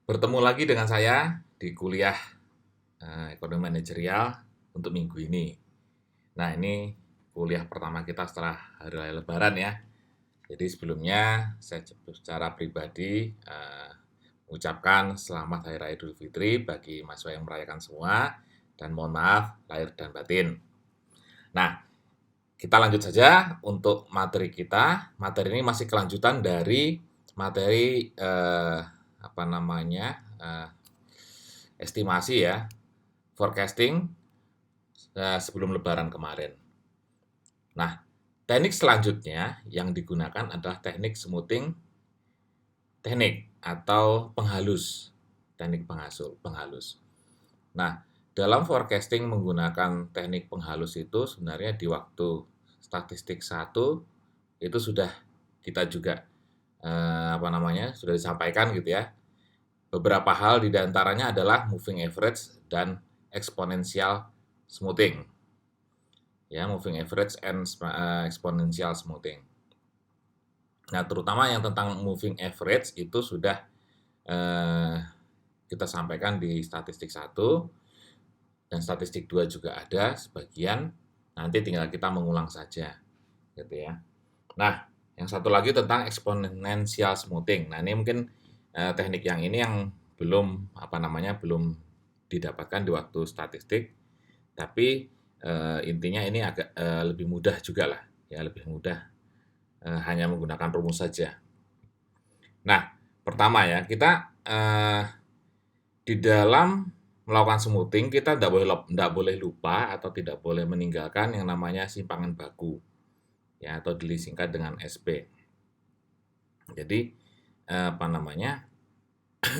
Bertemu lagi dengan saya di kuliah Ekonomi Manajerial untuk minggu ini. Nah, ini kuliah pertama kita setelah Hari Raya Lebaran ya. Jadi sebelumnya saya secara pribadi mengucapkan selamat Hari Raya Idul Fitri bagi mahasiswa yang merayakan semua dan mohon maaf lahir dan batin. Nah, kita lanjut saja untuk materi kita. Materi ini masih kelanjutan dari materi apa namanya estimasi ya, forecasting sebelum Lebaran kemarin. Nah, teknik selanjutnya yang digunakan adalah teknik smoothing teknik atau penghalus, teknik penghalus. Nah, dalam forecasting menggunakan teknik penghalus itu sebenarnya di waktu statistik 1 itu sudah kita juga sudah disampaikan gitu ya. Beberapa hal di antaranya adalah moving average dan exponential smoothing. Ya, moving average and exponential smoothing. Nah, terutama yang tentang moving average itu sudah kita sampaikan di statistik 1 dan statistik 2 juga ada sebagian. Nanti tinggal kita mengulang saja gitu ya. Nah, yang satu lagi tentang exponential smoothing. Nah, ini mungkin teknik yang ini yang belum belum didapatkan di waktu statistik, tapi intinya ini agak lebih mudah juga lah, ya lebih mudah, hanya menggunakan rumus saja. Nah, pertama ya, kita di dalam melakukan smoothing kita tidak boleh lupa atau tidak boleh meninggalkan yang namanya simpangan baku, ya atau disingkat dengan SP. Jadi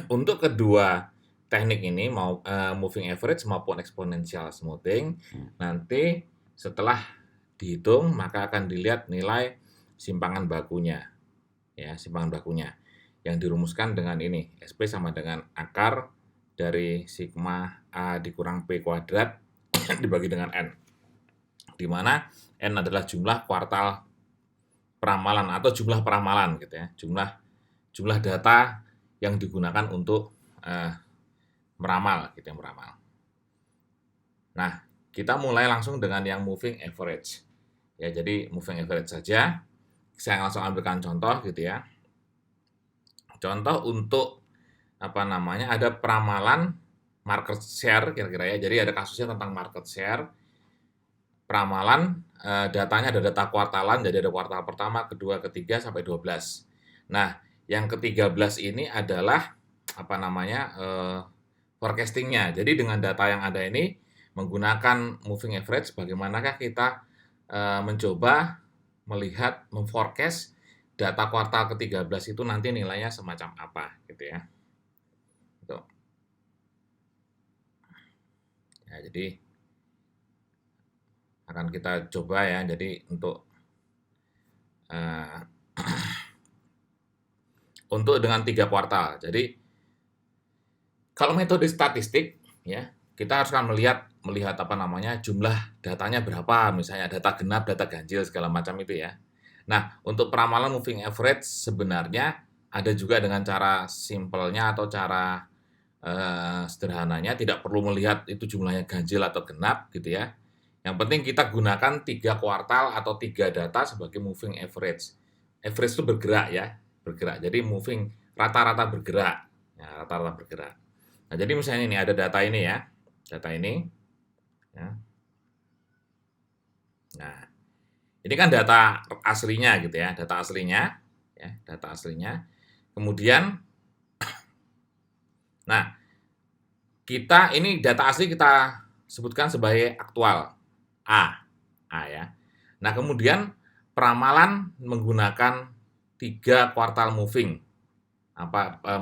untuk kedua teknik ini mau moving average maupun exponential smoothing nanti setelah dihitung maka akan dilihat nilai simpangan bakunya, ya simpangan bakunya yang dirumuskan dengan ini SP sama dengan akar dari sigma A dikurang P kuadrat dibagi dengan N, di mana N adalah jumlah kuartal peramalan atau jumlah peramalan gitu ya, jumlah data yang digunakan untuk meramal gitu ya, meramal. Nah, kita mulai langsung dengan yang moving average. Ya, jadi moving average saja. Saya langsung ambilkan contoh gitu ya. Contoh untuk ada peramalan market share kira-kira ya. Jadi ada kasusnya tentang market share. Peramalan datanya ada data kuartalan, jadi ada kuartal pertama, kedua, ketiga sampai 12. Nah, yang ke-13 ini adalah forecastingnya. Jadi dengan data yang ada ini menggunakan moving average, bagaimanakah kita mencoba melihat memforecast data kuartal ke-13 itu nanti nilainya semacam apa gitu ya. Gitu. Ya, jadi akan kita coba ya. Jadi untuk untuk dengan 3 kuartal. Jadi kalau metode statistik ya, kita harus kan melihat jumlah datanya berapa, misalnya data genap, data ganjil segala macam itu ya. Nah, untuk peramalan moving average sebenarnya ada juga dengan cara simpelnya atau cara sederhananya, tidak perlu melihat itu jumlahnya ganjil atau genap gitu ya. Yang penting kita gunakan 3 kuartal atau 3 data sebagai moving average. Average itu bergerak ya, bergerak. Jadi moving rata-rata bergerak. Ya, rata-rata bergerak. Nah, jadi misalnya ini ada data ini ya. Data ini ya. Nah, ini kan data aslinya gitu ya, data aslinya ya, data aslinya. Kemudian nah, ini data asli kita sebutkan sebagai aktual A ya. Nah, kemudian peramalan menggunakan 3 kuartal moving.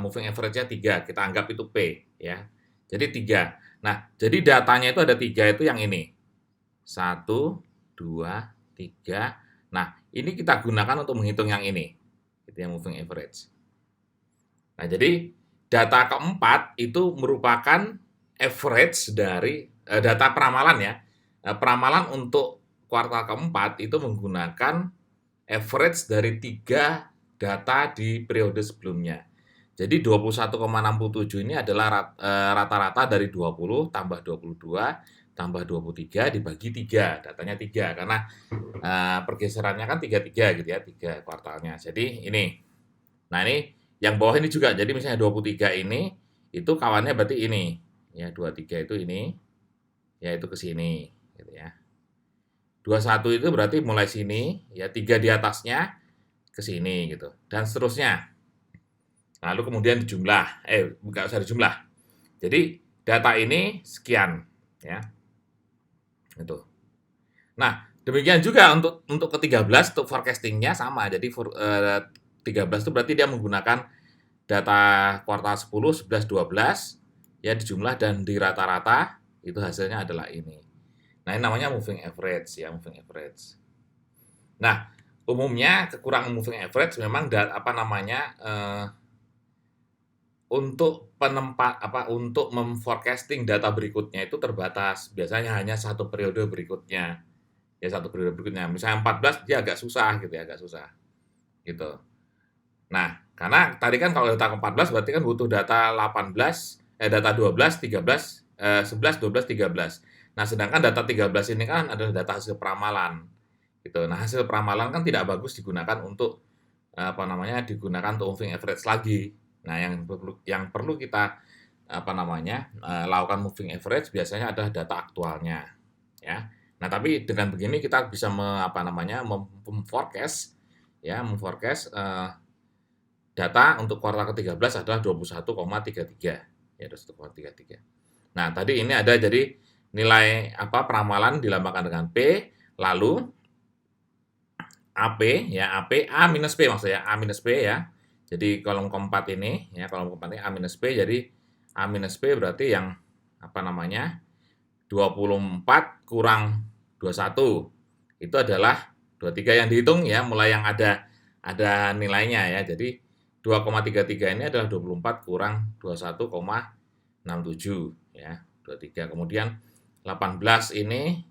Moving average-nya 3, kita anggap itu P ya. Jadi 3. Nah, jadi datanya itu ada 3 itu yang ini. 1, 2, 3. Nah, ini kita gunakan untuk menghitung yang ini. Itu yang moving average. Nah, jadi data keempat itu merupakan average dari data peramalan ya. Peramalan untuk kuartal keempat itu menggunakan average dari 3 data di periode sebelumnya. Jadi 21,67 ini adalah rata-rata dari 20 tambah 22 tambah 23 dibagi 3, datanya 3 karena pergeserannya kan 33 gitu ya, 3 kuartalnya. Jadi ini. Nah, ini yang bawah ini juga. Jadi misalnya 23 ini itu kawannya berarti ini. Ya, 23 itu ini, ya itu ke sini gitu ya. 21 itu berarti mulai sini, ya 3 di atasnya ke sini gitu. Dan seterusnya. Lalu kemudian dijumlah, nggak usah dijumlah. Jadi data ini sekian, ya. Itu. Nah, demikian juga untuk ke-13 untuk forecastingnya sama. Jadi 13 itu berarti dia menggunakan data kuartal 10, 11, 12 ya dijumlah dan di rata-rata itu hasilnya adalah ini. Nah, ini namanya moving average ya, moving average. Nah, umumnya kekurangan moving average memang untuk memforecasting data berikutnya itu terbatas. Biasanya hanya satu periode berikutnya. Ya satu periode berikutnya. Misalnya 14 dia agak susah gitu ya, agak susah. Gitu. Nah, karena tadi kan kalau data ke-14 berarti kan butuh data 18, data 12, 13, 11, 12, 13. Nah, sedangkan data 13 ini kan adalah data hasil peramalan. Gitu. Nah, hasil peramalan kan tidak bagus digunakan untuk digunakan untuk moving average lagi. Nah, yang perlu kita lakukan moving average biasanya adalah data aktualnya, ya. Nah, tapi dengan begini kita bisa memforecast ya, data untuk kuartal ke-13 adalah 21,33 ya, 21,33. Nah, tadi ini ada jadi nilai peramalan dilambangkan dengan P, lalu AP ya, AP A minus P maksudnya, A minus P ya. Jadi kolom keempat ini ya, kolom keempat ini A minus P, jadi A minus P berarti yang 24 kurang 21 itu adalah 23 yang dihitung ya, mulai yang ada nilainya ya. Jadi 2,33 ini adalah 24 kurang 21,67 ya, 23. Kemudian 18 ini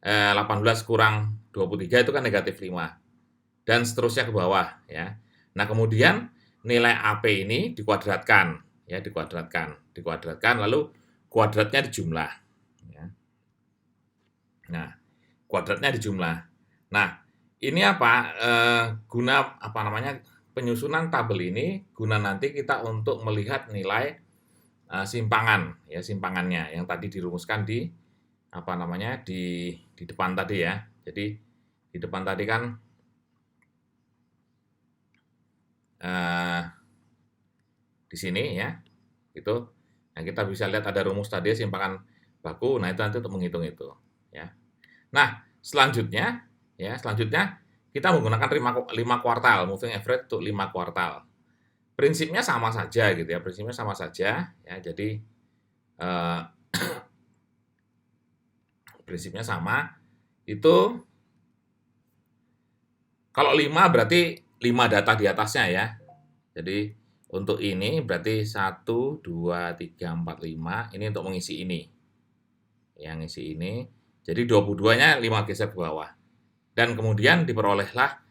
18 kurang 23 itu kan negatif 5 dan seterusnya ke bawah ya. Nah, kemudian nilai AP ini dikuadratkan ya, dikuadratkan lalu kuadratnya dijumlah ya. Nah, kuadratnya dijumlah. Nah, ini guna penyusunan tabel ini guna nanti kita untuk melihat nilai simpangan ya, simpangannya yang tadi dirumuskan di di depan tadi ya. Jadi di depan tadi kan di sini ya. Itu. Nah, kita bisa lihat ada rumus tadi simpangan baku. Nah, itu nanti untuk menghitung itu ya. Nah, selanjutnya kita menggunakan 5 kuartal, moving average untuk 5 kuartal. Prinsipnya sama saja gitu ya, ya. Jadi prinsipnya sama. Itu kalau 5 berarti 5 data di atasnya ya. Jadi untuk ini berarti 1, 2, 3, 4, 5. Ini untuk mengisi ini. Yang ngisi ini. Jadi 22-nya 5 geser ke bawah. Dan kemudian diperolehlah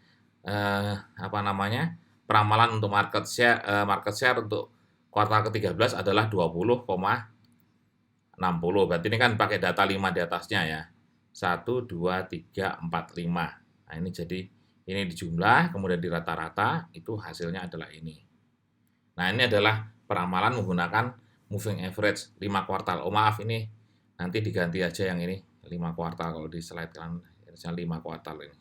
peramalan untuk market share untuk kuartal ke-13 adalah 20,60. Berarti ini kan pakai data 5 di atasnya ya. 1, 2, 3, 4, 5. Nah, ini jadi ini dijumlah, kemudian di rata-rata, itu hasilnya adalah ini. Nah, ini adalah peramalan menggunakan moving average 5 kuartal. Oh maaf, ini nanti diganti aja yang ini, 5 kuartal. Kalau di slide kan, 5 kuartal ini.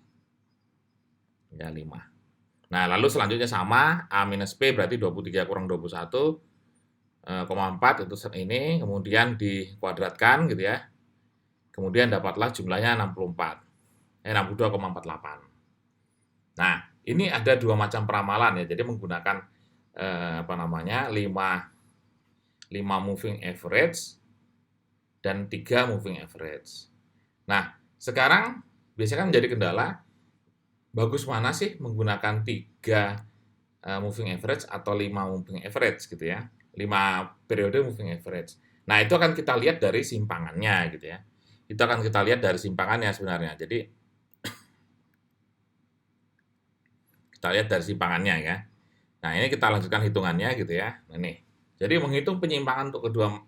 Ya, 5. Nah, lalu selanjutnya sama, A minus P berarti 23 kurang 21,4 itu ini, kemudian dikuadratkan gitu ya. Kemudian dapatlah jumlahnya 62,48. Nah, ini ada 2 macam peramalan ya. Jadi menggunakan 5 moving average dan 3 moving average. Nah, sekarang biasanya kan menjadi kendala, bagus mana sih menggunakan 3 moving average atau 5 moving average gitu ya. 5 periode moving average. Nah, itu akan kita lihat dari simpangannya gitu ya. Itu akan kita lihat dari simpangannya sebenarnya. Jadi kita lihat dari simpangannya ya. Nah, ini kita lanjutkan hitungannya gitu ya. Nah, ini. Jadi menghitung penyimpangan untuk kedua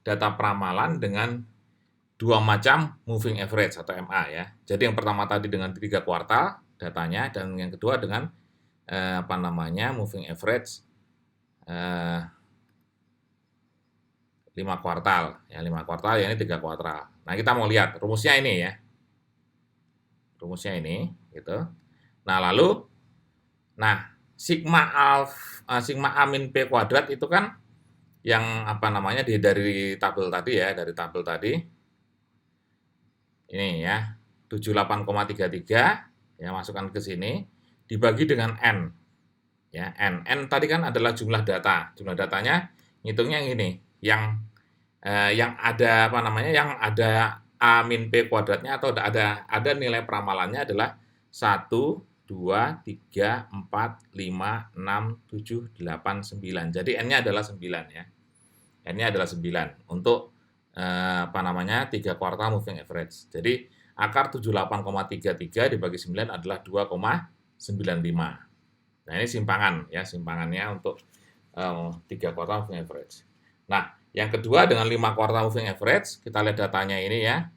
data peramalan dengan dua macam moving average atau MA ya. Jadi yang pertama tadi dengan 3 kuartal datanya, dan yang kedua dengan moving average 5 kuartal. Ya, 5 kuartal ya, ini 3 kuartal. Nah, kita mau lihat rumusnya ini ya. Rumusnya ini gitu. Nah, lalu sigma A min P kuadrat itu kan yang dari tabel tadi ya, dari tabel tadi. Ini ya, 78,33 ya, masukkan ke sini dibagi dengan N. Ya, N tadi kan adalah jumlah data. Jumlah datanya ngitungnya yang ini, yang ada yang ada A min P kuadratnya atau ada nilai peramalannya adalah 1, 2, 3, 4, 5, 6, 7, 8, 9. Jadi N-nya adalah 9 ya. N-nya adalah 9 untuk 3 kuartal moving average. Jadi akar 78,33 dibagi 9 adalah 2,95. Nah, ini simpangan ya, simpangannya untuk 3 kuartal moving average. Nah, yang kedua dengan 5 kuartal moving average, kita lihat datanya ini ya.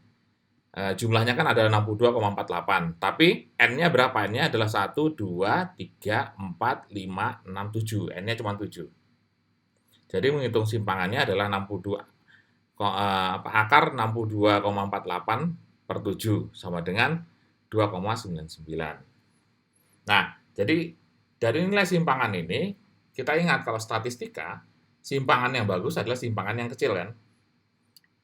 Jumlahnya kan ada 62,48, tapi N-nya berapa? N-nya adalah 1, 2, 3, 4, 5, 6, 7. N-nya cuma 7. Jadi menghitung simpangannya adalah 62, akar 62,48 per 7 sama dengan 2,99. Nah, jadi dari nilai simpangan ini, kita ingat kalau statistika, simpangan yang bagus adalah simpangan yang kecil kan.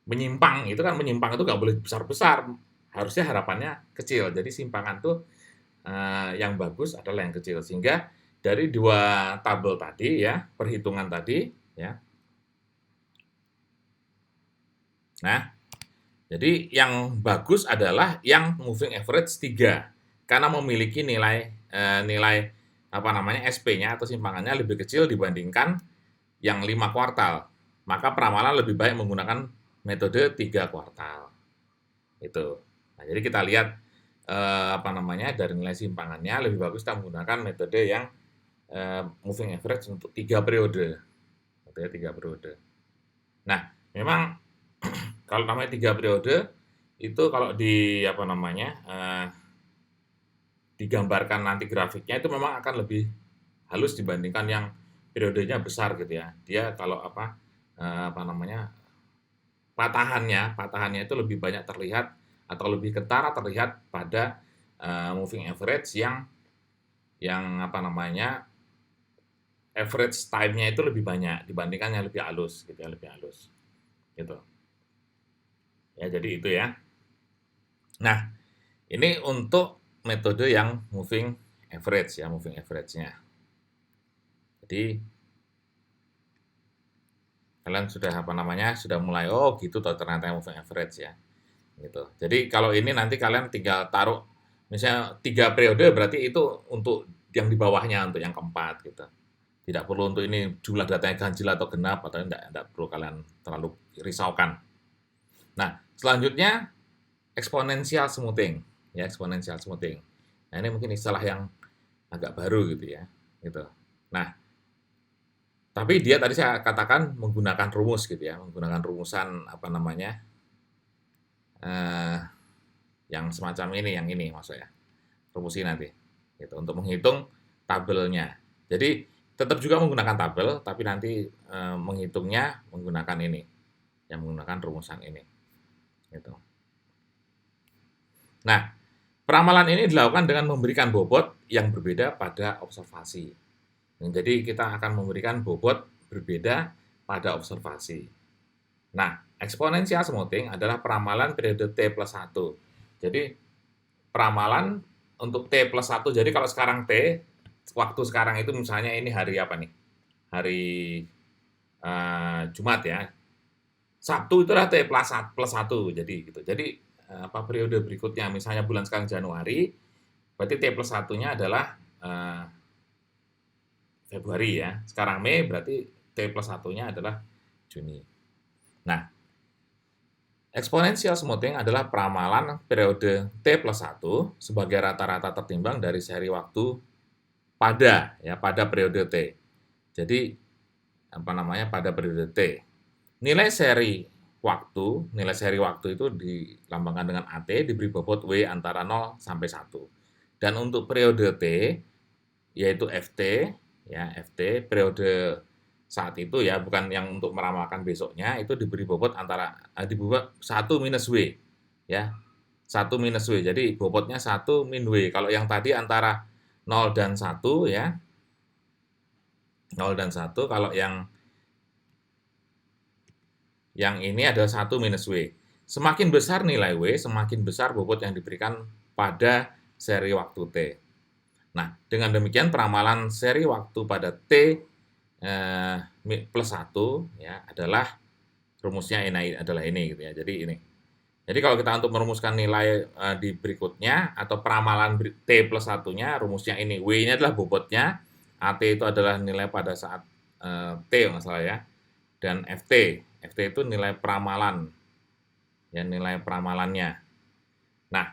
Menyimpang itu nggak boleh besar-besar, harusnya harapannya kecil. Jadi simpangan tuh yang bagus adalah yang kecil. Sehingga dari dua tabel tadi ya, perhitungan tadi ya. Nah, jadi yang bagus adalah yang moving average 3 karena memiliki nilai SP-nya atau simpangannya lebih kecil dibandingkan yang 5 kuartal. Maka peramalan lebih baik menggunakan metode 3 kuartal. Itu. Nah, jadi kita lihat dari nilai simpangannya lebih bagus kita menggunakan metode yang moving average untuk 3 periode. Metode 3 periode. Nah, memang kalau namanya 3 periode itu kalau digambarkan nanti grafiknya itu memang akan lebih halus dibandingkan yang periodenya besar gitu ya. Dia kalau patahannya itu lebih banyak terlihat atau lebih ketara terlihat pada moving average yang average time-nya itu lebih banyak dibandingkan yang lebih halus gitu ya, lebih halus. Gitu. Ya, jadi itu ya. Nah, ini untuk metode yang moving average ya, moving average-nya. Jadi kalian sudah sudah mulai gitu ternyata moving average ya. Gitu. Jadi kalau ini nanti kalian tinggal taruh misalnya 3 periode, berarti itu untuk yang di bawahnya, untuk yang keempat gitu. Tidak perlu untuk ini jumlah datanya ganjil atau genap, atau tidak perlu kalian terlalu risaukan. Nah, selanjutnya exponential smoothing ya, exponential smoothing. Nah, ini mungkin istilah yang agak baru gitu ya, gitu. Nah, tapi dia tadi saya katakan menggunakan rumus gitu ya, menggunakan rumusan yang semacam ini, yang ini maksudnya. Rumus ini nanti gitu untuk menghitung tabelnya. Jadi tetap juga menggunakan tabel, tapi nanti menghitungnya menggunakan ini, yang menggunakan rumusan ini. Gitu. Nah, peramalan ini dilakukan dengan memberikan bobot yang berbeda pada observasi. Jadi kita akan memberikan bobot berbeda pada observasi. Nah, exponential smoothing adalah peramalan periode T plus 1. Jadi, peramalan untuk T plus 1, jadi kalau sekarang T, waktu sekarang itu misalnya ini hari apa nih? Hari Jumat ya. Sabtu itu adalah T plus 1, jadi gitu. Jadi, periode berikutnya, misalnya bulan sekarang Januari, berarti T plus 1-nya adalah Februari ya. Sekarang Mei, berarti T plus 1-nya adalah Juni. Nah, exponential smoothing adalah peramalan periode T plus 1 sebagai rata-rata tertimbang dari seri waktu pada periode T. Jadi pada periode T. Nilai seri waktu itu dilambangkan dengan AT, diberi bobot W antara 0 sampai 1. Dan untuk periode T yaitu FT, periode saat itu ya, bukan yang untuk meramalkan besoknya, itu diberi bobot 1 minus W ya. 1 minus W. Jadi bobotnya 1 min W. Kalau yang tadi antara 0 dan 1 ya. 0 dan 1, kalau yang ini adalah 1 minus W. Semakin besar nilai W, semakin besar bobot yang diberikan pada seri waktu T. Nah, dengan demikian peramalan seri waktu pada T plus 1 ya adalah rumusnya adalah ini gitu ya. Jadi kalau kita untuk merumuskan nilai di berikutnya atau peramalan T plus 1-nya, rumusnya ini. W-nya adalah bobotnya, AT itu adalah nilai pada saat T nggak salah ya. Dan FT itu nilai peramalan, ya nilai peramalannya. Nah,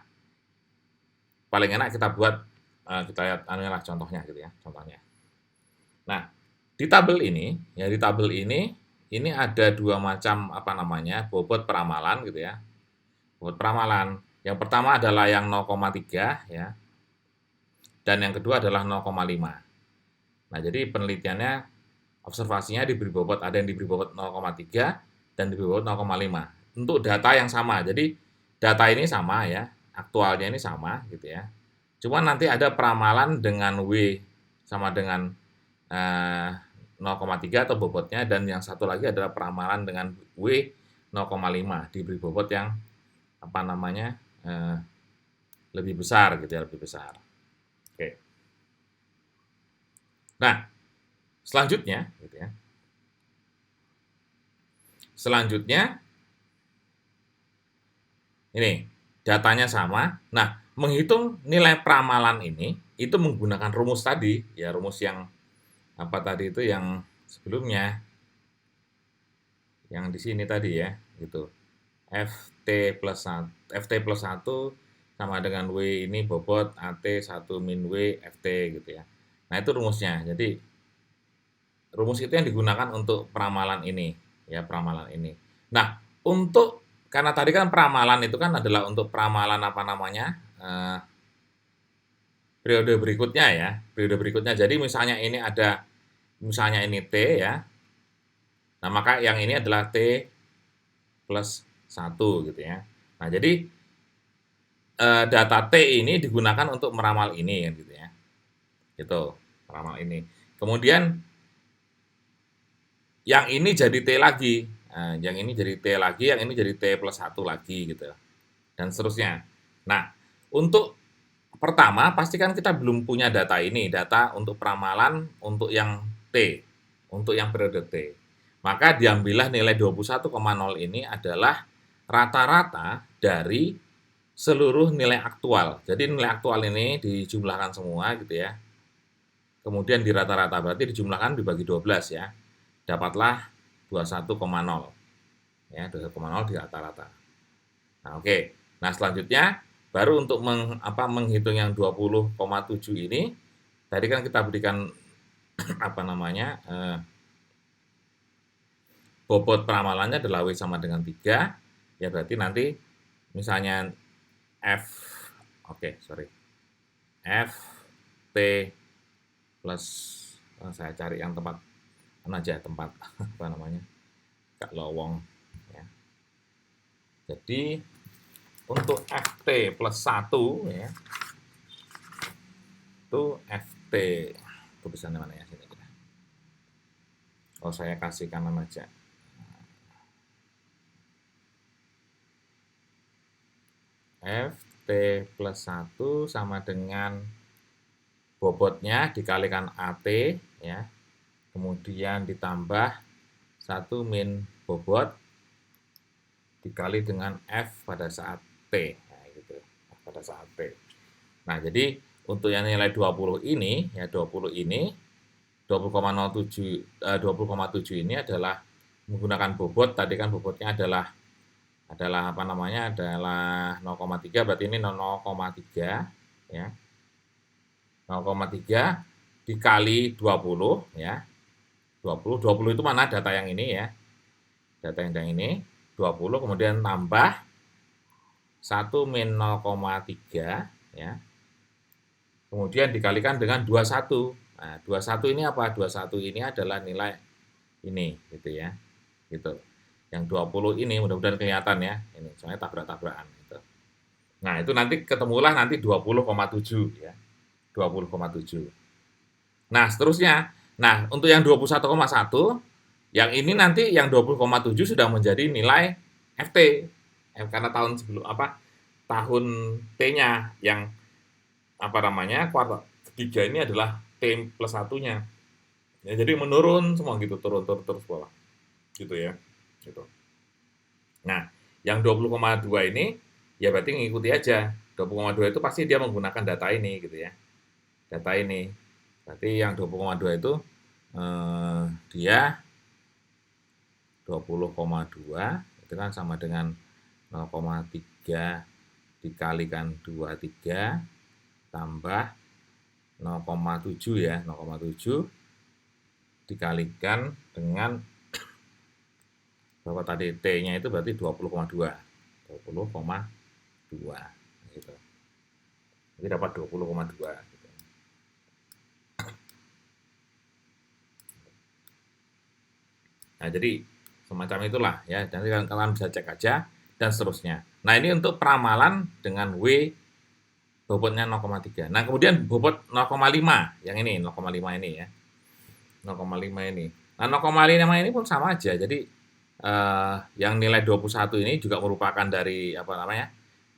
paling enak kita buat, kita lihat contohnya gitu ya, contohnya. Nah, di tabel ini ada dua macam bobot peramalan gitu ya. Bobot peramalan. Yang pertama adalah yang 0,3 ya. Dan yang kedua adalah 0,5. Nah, jadi penelitiannya, observasinya diberi bobot, ada yang diberi bobot 0,3 dan diberi bobot 0,5 untuk data yang sama. Jadi data ini sama ya, aktualnya ini sama gitu ya. Cuma nanti ada peramalan dengan W sama dengan 0,3 atau bobotnya, dan yang satu lagi adalah peramalan dengan W 0,5 diberi bobot yang lebih besar gitu ya, lebih besar. Oke. Nah, selanjutnya gitu ya. Selanjutnya ini datanya sama. Nah, menghitung nilai peramalan ini itu menggunakan rumus tadi, ya rumus yang tadi itu yang sebelumnya. Yang di sini tadi ya, gitu. FT plus 1 sama dengan W ini bobot AT 1 min W FT gitu ya. Nah, itu rumusnya. Jadi rumus itu yang digunakan untuk peramalan ini, ya peramalan ini. Nah, karena tadi kan peramalan itu kan adalah untuk peramalan periode berikutnya ya, periode berikutnya. Jadi misalnya ini T ya. Nah, maka yang ini adalah T plus 1 gitu ya. Nah, jadi data T ini digunakan untuk meramal ini gitu ya. Gitu, meramal ini. Kemudian yang ini jadi T lagi. Nah, yang ini jadi T lagi, yang ini jadi T plus 1 lagi gitu. Dan seterusnya. Nah, untuk pertama pastikan kita belum punya data ini, data untuk peramalan untuk yang T, untuk yang periode T. Maka diambillah nilai 21,0 ini adalah rata-rata dari seluruh nilai aktual. Jadi nilai aktual ini dijumlahkan semua gitu ya. Kemudian di rata-rata, berarti dijumlahkan dibagi 12 ya. Dapatlah 21,0. Ya, 21,0 di rata-rata. Nah, oke. Nah, selanjutnya baru untuk menghitung yang 20,7 ini, tadi kan kita berikan bobot peramalannya adalah W sama dengan 3, ya berarti nanti misalnya FT plus, saya cari yang tempat Kak Lowong ya. Jadi untuk FT plus 1 ya, itu FT tulisannya mana ya, sini. Oh, saya kasih kanan aja. FT plus 1 sama dengan bobotnya dikalikan AT ya. Kemudian ditambah 1 min bobot dikali dengan F pada saat T. Nah, gitu. Pada saat T. Nah, jadi untuk yang nilai 20 ini, ya 20,07 ini adalah menggunakan bobot. Tadi kan bobotnya adalah 0,3, berarti ini 0,3 ya. 0,3 dikali 20 ya. 20 itu mana data yang ini ya. Data yang ini 20 kemudian tambah 1 min 0,3 ya. Kemudian dikalikan dengan 21. Nah, 21 ini apa? 21 ini adalah nilai ini gitu ya. Gitu. Yang 20 ini mudah-mudahan kelihatan ya. Ini soalnya tabrak-tabrakan gitu. Nah, itu nanti ketemulah nanti 20,7 ya. 20,7. Nah, seterusnya. Nah, untuk yang 21,1 yang ini nanti yang 20,7 sudah menjadi nilai FT. Karena tahun sebelum apa? Tahun T-nya yang apa namanya? Kuartal ketiga ini adalah T plus satunya. Ya, jadi menurun semua gitu, turun terus bawah. Gitu ya. Gitu. Nah, yang 20,2 ini ya berarti ngikuti aja. 20,2 itu pasti dia menggunakan data ini gitu ya. Data ini. Berarti yang 20,2 itu dia 20,2 itu kan sama dengan 0,3 dikalikan 23 tambah 0,7 ya, 0,7 dikalikan dengan berapa tadi T-nya itu berarti 20,2. 20,2 gitu. Jadi dapat 20,2 gitu. Nah, jadi semacam itulah ya. Nanti kalian bisa cek aja dan seterusnya. Nah, ini untuk peramalan dengan W bobotnya 0,3. Nah, kemudian bobot 0,5 yang ini 0,5 ini ya. 0,5 ini. Nah, 0,5 ini pun sama aja. Jadi yang nilai 21 ini juga merupakan dari apa namanya?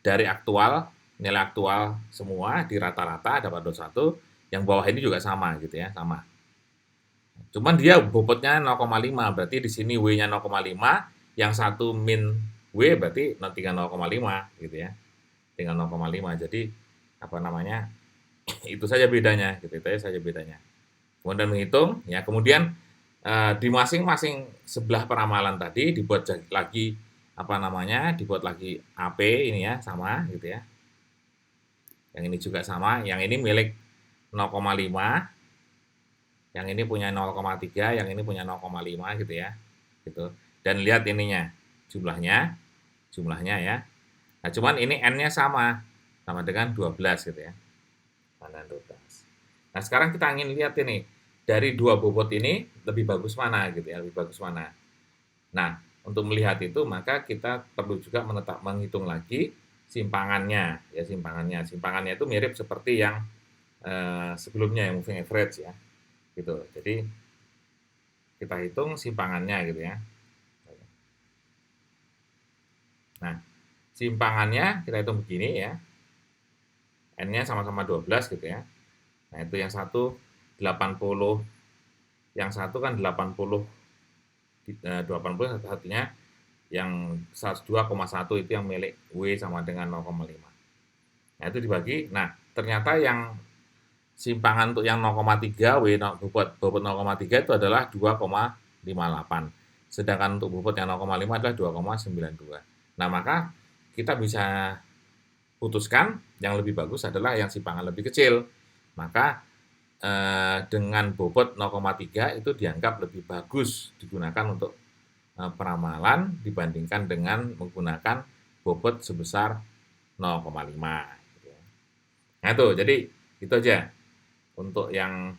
Dari aktual, nilai aktual semua di rata-rata dapat 21, yang bawah ini juga sama gitu ya, sama. Cuman dia bobotnya 0,5, berarti di sini W-nya 0,5, yang satu min W berarti tinggal 0,5 gitu ya. Tinggal 0,5. Jadi apa namanya? Itu saja bedanya, gitu. Itu saja bedanya. Kemudian menghitung, ya kemudian di masing-masing sebelah peramalan tadi dibuat lagi apa namanya? Dibuat lagi AP ini ya, sama gitu ya. Yang ini juga sama, yang ini milik 0,5, yang ini punya 0,3, yang ini punya 0,5 gitu ya. Gitu. Dan lihat ininya, jumlahnya ya. Nah, cuman ini N-nya sama dengan 12 gitu ya. Sama 12. Nah, sekarang kita ingin lihat ini, dari dua bobot ini lebih bagus mana gitu ya, lebih bagus mana. Nah, untuk melihat itu maka kita perlu juga menghitung lagi simpangannya ya, simpangannya. Simpangannya itu mirip seperti yang sebelumnya yang moving average ya. Gitu. Jadi kita hitung simpangannya gitu ya. Nah, simpangannya kita hitung begini ya. N-nya sama-sama 12 gitu ya. Nah, itu yang satu 80, yang satu kan 80, 80 satunya yang 102,1 itu yang milik W sama dengan 0,5. Nah, itu dibagi. Nah, ternyata yang simpangan untuk yang 0,3 W bobot 0,3 itu adalah 2,58. Sedangkan untuk bobot yang 0,5 adalah 2,92. Nah, maka kita bisa putuskan yang lebih bagus adalah yang simpangan lebih kecil. Maka dengan bobot 0,3 itu dianggap lebih bagus digunakan untuk peramalan dibandingkan dengan menggunakan bobot sebesar 0,5. Nah itu, jadi itu aja untuk yang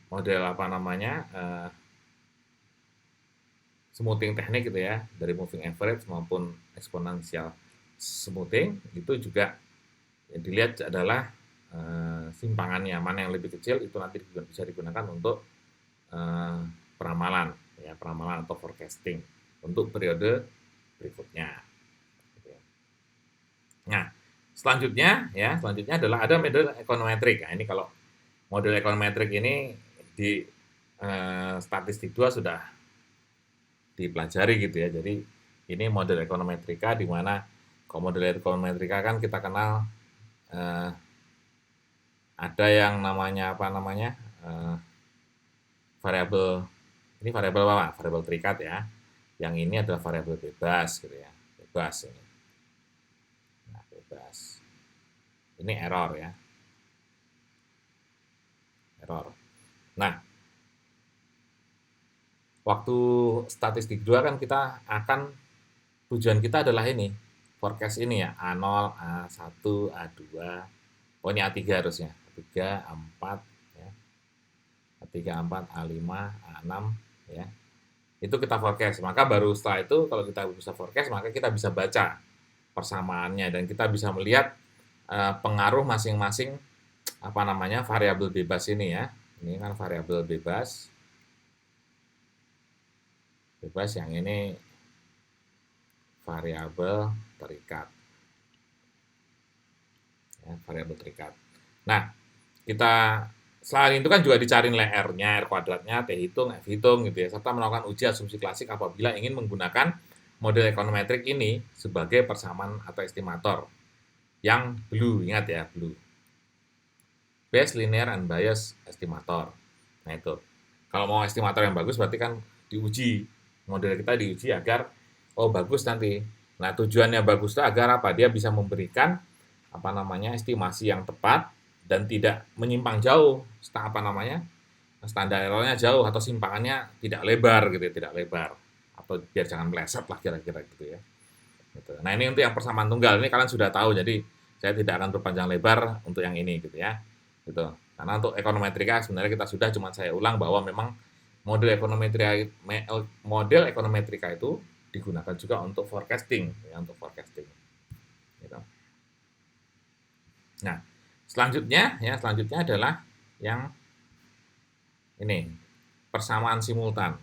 model apa namanya smoothing teknik gitu ya, dari moving average maupun exponential smoothing itu juga yang dilihat adalah simpangannya mana yang lebih kecil itu nanti bisa digunakan untuk peramalan ya, peramalan atau forecasting untuk periode berikutnya. Nah, selanjutnya adalah ada model ekonometrik. Nah, ini kalau model ekonometrik ini di statistik 2 sudah dipelajari gitu ya. Jadi ini model ekonometrika di mana kalau model ekonometrika kan kita kenal ada yang namanya apa namanya variabel, ini variabel apa? Variabel terikat ya. Yang ini adalah variabel bebas gitu ya. Bebas ini. Nah, bebas. Ini error ya. Error. Nah, waktu statistik 2 kan kita akan tujuan kita adalah ini, forecast ini ya, A0, A1, A2, pokoknya A3 harusnya, A3, A4, ya, A3, A4, A5, A6, ya. Itu kita forecast. Maka baru setelah itu kalau kita bisa forecast, maka kita bisa baca persamaannya dan kita bisa melihat pengaruh masing-masing apa namanya variabel bebas ini ya. Ini kan variabel bebas. Bebas yang ini variabel terikat. Ya, variabel terikat. Nah, kita selain itu kan juga dicari nilai R-nya, R kuadratnya, T hitung, F hitung gitu ya, serta melakukan uji asumsi klasik apabila ingin menggunakan model ekonometrik ini sebagai persamaan atau estimator. Yang blue, ingat ya, blue. Base linear unbiased estimator. Nah itu. Kalau mau estimator yang bagus berarti kan diuji. Model kita diuji agar oh bagus nanti. Nah, tujuannya bagus itu agar apa? Dia bisa memberikan apa namanya estimasi yang tepat dan tidak menyimpang jauh, apa namanya? Standar errornya jauh atau simpangannya tidak lebar gitu, tidak lebar. Atau biar jangan meleset lah kira-kira gitu ya. Gitu. Nah, ini untuk yang persamaan tunggal. Ini kalian sudah tahu, jadi saya tidak akan berpanjang lebar untuk yang ini gitu ya. Gitu. Karena untuk ekonometrika sebenarnya kita sudah, cuma saya ulang bahwa memang model ekonometrika itu digunakan juga untuk forecasting ya, untuk forecasting. Gitu. Nah, selanjutnya adalah yang ini persamaan simultan.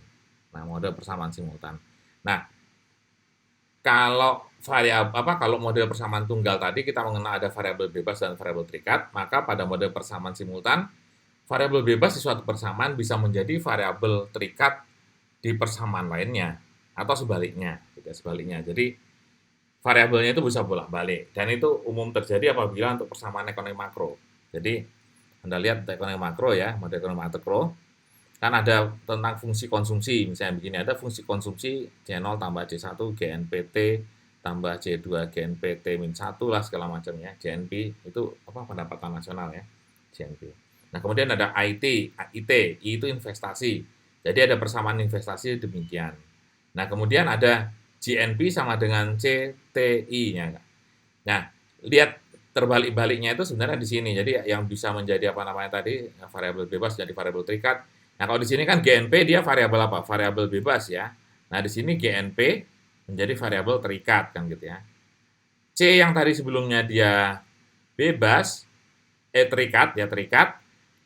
Nah, model persamaan simultan. Nah, kalau model persamaan tunggal tadi kita mengenal ada variabel bebas dan variabel terikat, maka pada model persamaan simultan variabel bebas di suatu persamaan bisa menjadi variabel terikat di persamaan lainnya atau sebaliknya, gitu, sebaliknya. Jadi variabelnya itu bisa bolak-balik dan itu umum terjadi apabila untuk persamaan ekonomi makro. Jadi Anda lihat ekonomi makro ya, model ekonomi makro kan ada tentang fungsi konsumsi, misalnya begini, ada fungsi konsumsi C0 tambah C1 GNPT tambah C2 GNPT min 1 lah segala macamnya. GNP itu apa, pendapatan nasional ya, GNP. Nah, kemudian ada IT, I itu investasi. Jadi ada persamaan investasi demikian. Nah, kemudian ada GNP sama dengan CTI-nya. Nah, lihat terbalik-baliknya itu sebenarnya di sini. Jadi yang bisa menjadi apa namanya tadi, variabel bebas jadi variabel terikat. Nah, kalau di sini kan GNP dia variabel apa? Variabel bebas ya. Nah, di sini GNP menjadi variabel terikat kan gitu ya. C yang tadi sebelumnya dia bebas, terikat ya, terikat.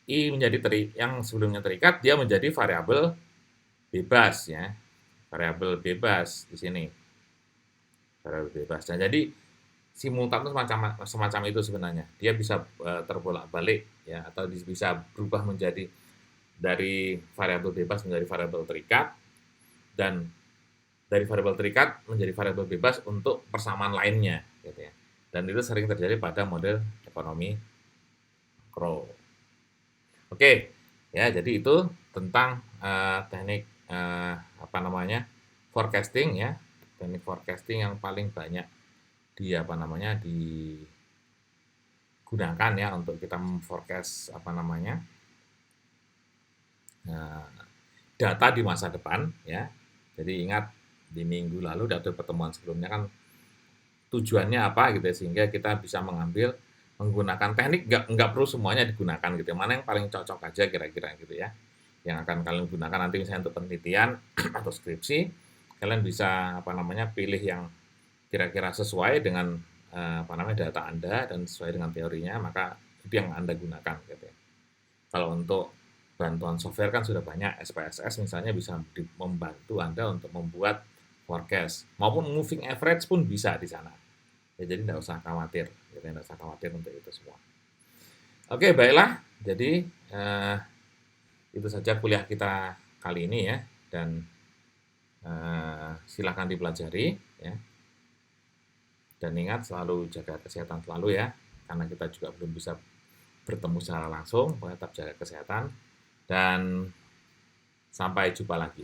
I menjadi yang sebelumnya terikat, dia menjadi variabel bebas ya. Variabel bebas di sini. Variabel bebas. Nah, jadi simultan itu semacam itu sebenarnya. Dia bisa terbolak-balik ya, atau bisa berubah menjadi dari variabel bebas menjadi variabel terikat, dan dari variabel terikat menjadi variabel bebas untuk persamaan lainnya gitu ya. Dan itu sering terjadi pada model ekonomi makro. Oke, ya jadi itu tentang teknik apa namanya forecasting ya, teknik forecasting yang paling banyak digunakan ya untuk kita memforecast apa namanya data di masa depan ya. Jadi ingat di minggu lalu dari pertemuan sebelumnya kan tujuannya apa gitu ya, sehingga kita bisa menggunakan teknik, nggak perlu semuanya digunakan gitu ya. Mana yang paling cocok aja kira-kira gitu ya, yang akan kalian gunakan nanti misalnya untuk penelitian atau skripsi. Kalian bisa apa namanya pilih yang kira-kira sesuai dengan apa namanya data Anda dan sesuai dengan teorinya, maka itu yang Anda gunakan gitu ya. Kalau untuk bantuan software kan sudah banyak, SPSS misalnya bisa membantu Anda untuk membuat forecast, maupun moving average pun bisa di sana. Ya, jadi tidak usah khawatir, tidak usah khawatir untuk itu semua. Oke, baiklah. Jadi itu saja kuliah kita kali ini ya, dan silakan dipelajari ya. Dan ingat selalu jaga kesehatan selalu ya, karena kita juga belum bisa bertemu secara langsung, tetap jaga kesehatan dan sampai jumpa lagi.